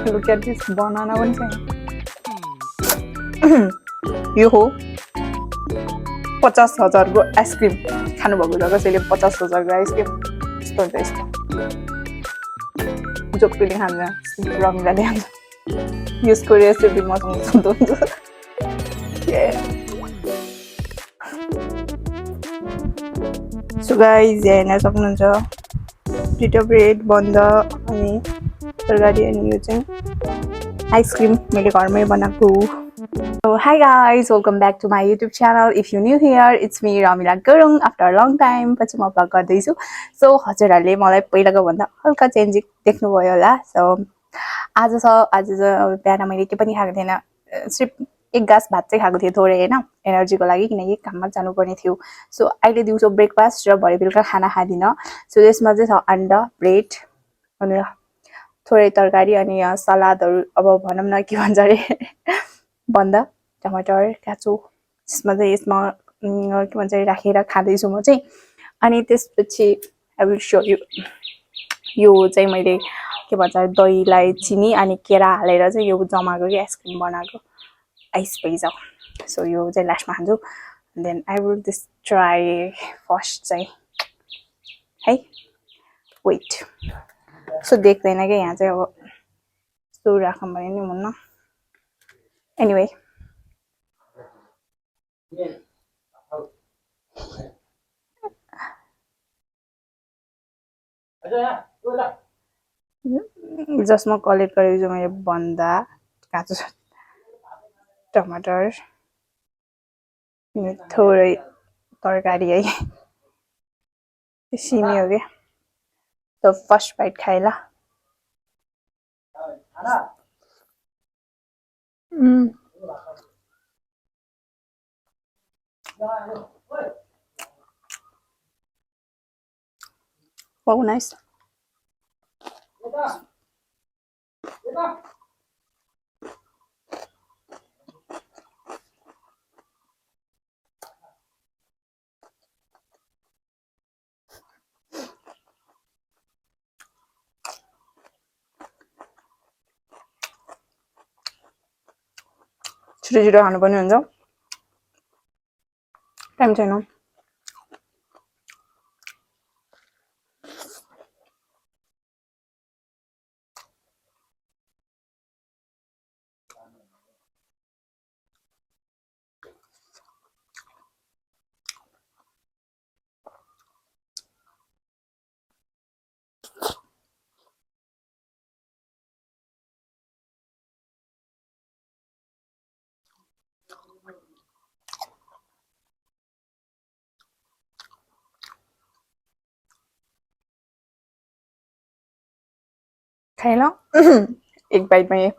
Look at this banana one thing. यो हो 50,000 को आइसक्रिम खानु भएको छ कसैले 50,000 को आइसक्रिम यस्तो हुन्छ यस्तो जोकले खान्छ रमिलाले खान्छ यसको रेसिपी मसँग सुन्नु हुन्छ सो गाइस हेर्न सक्नुहुन्छ पिटा ब्रेड बन्द अनि तरकारी अनि यो चाहिँ आइसक्रिम मैले घरमै बनाएको So hi guys, welcome back to my YouTube channel. If you're new here, it's me Ramila Gurung. After a long time, पछि म vlog गर्दैछु. So हजुरहरुले मलाई पहिलाको भन्दा हल्का चेन्ज देख्नुभयो होला. So आज बिहान मैले के पनि खाएको थिएन. सिर्फ एक गास भात चाहिँ खाएको थिएँ थोरै हैन एनर्जीको लागि किनकि काममा जानु पर्ने थियो. So अहिले दिउँसो ब्रेकफास्ट र भरे बेलुका खाना खादिन. So यसमा चाहिँ छ अन्डा, ब्रेड अनि थोरै तरकारी अनि सलादहरु अब भनौं न के भन्छ रे बन्दा टमाटर काचो यसमा चाहिँ यसमा के भन्छ राखेर खादैछु म चाहिँ अनि त्यसपछि आई विल शो यु यो चाहिँ मैले के भन्छ दहीलाई चिनी अनि केरा हालेर चाहिँ यो जमाएको के आइसक्रिम बनाएको आइस भइजा सो यो चाहिँ लास्टमा खान्छु then I will this try first चाहिँ है वेट सो देख्दैन के यहाँ चाहिँ अब सो राखौँ भने नि हुन्न Anyway. जसमा कलेक्ट गरेको छु मैले बन्दा काँचो टमाटर थोरै तरकारी है सिमी हो के त फर्स्ट बाइट खाए ल Oh, nice. छिटो खानुपर्ने हुन्छ टाइम छैन खाए ल एक बाइटमा ये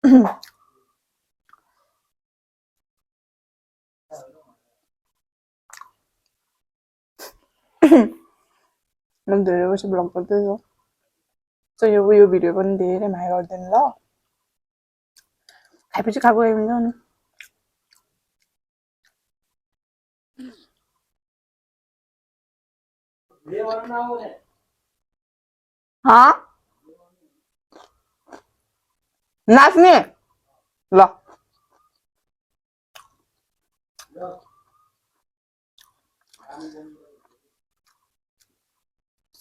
म धेरै वर्ष ब्लग गर्दैछु सो यो भिडियो पनि धेरै माया गर्दैन ल खाएपछि खाएको हुन्छ नि हाँ नाच्ने ल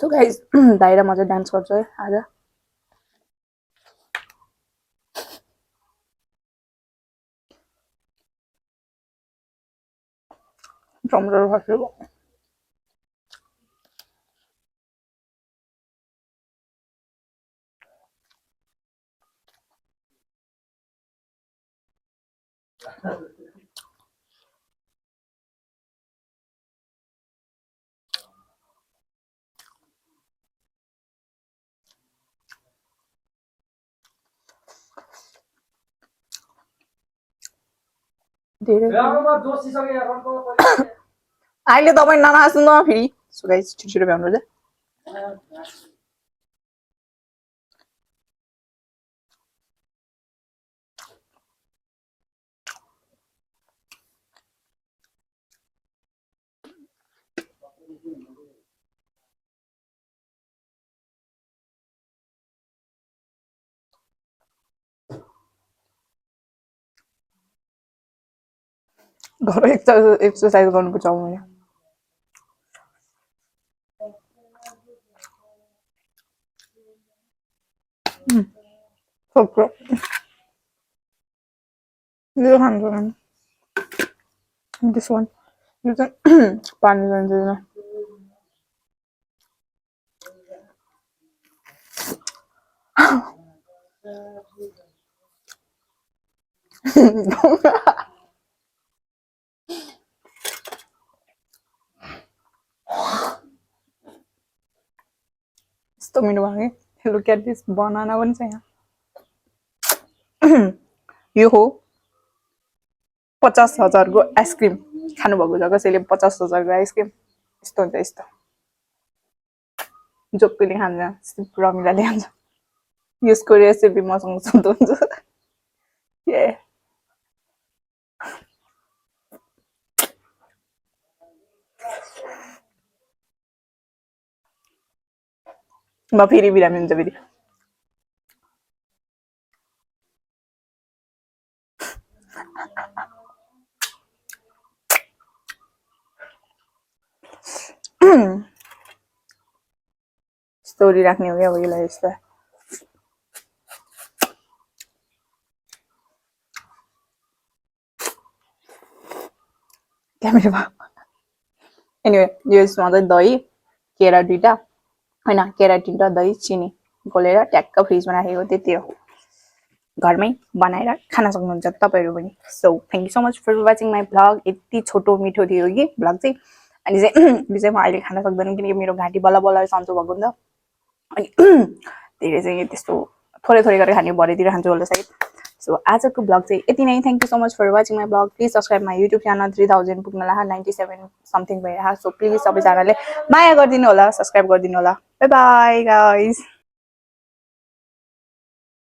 सो गाइस दाइ र म चाहिँ डान्स गर्छु है आज टमाटर खसेको धेरै अहिले तपाईँ ननाच्नु न फेरि सो गाइस छिटो भ्याउनु पर्छ घर एक्सर्साइज गर्नुपर्छ मैले सक्छ यो खान्छ this one you can पानी जान्छ यस्तो मिठो भयो कि look at this banana पनि छ यहाँ यो हो 50,000 को आइसक्रिम खानुभएको छ कसैले 50,000 को आइसक्रिम यस्तो हुन्छ यस्तो जोकले खान्छ रमिलाले खान्छ यसको रेसिपी मसँग सोध्नुहुन्छ ए म फेरि बिरामी हुन्छ फेरि स्टोरी राख्ने हो क्या अब यसलाई यस्तो क्यामेरामा एनिवे यसमा चाहिँ दही केरा दुईटा हैन केराटिन र दही चिनी घोलेर ट्याक्क फ्रिजमा राखेको त्यति हो घरमै बनाएर खान सक्नुहुन्छ तपाईहरु पनि so thank you so much for watching my vlog यति छोटो मिठो थियो कि भ्लग चाहिँ अनि चाहिँ म अहिले खान सक्दैन किनकि मेरो घाँटी बल्ल बल्ल सन्चो भएको नि त अनि धेरै चाहिँ त्यस्तो थोरै थोरै गरेर खाने भरेतिर खान्छु होला सायद सो आजको भ्लग चाहिँ यति नै thank you so much for watching my vlog please subscribe my YouTube channel 3000 पुग्न ला 97 समथिङ भइरहेको सो प्लिज सबैजनाले माया गरिदिनु होला सब्स्क्राइब गरिदिनु होला बाइ बाइ गाइस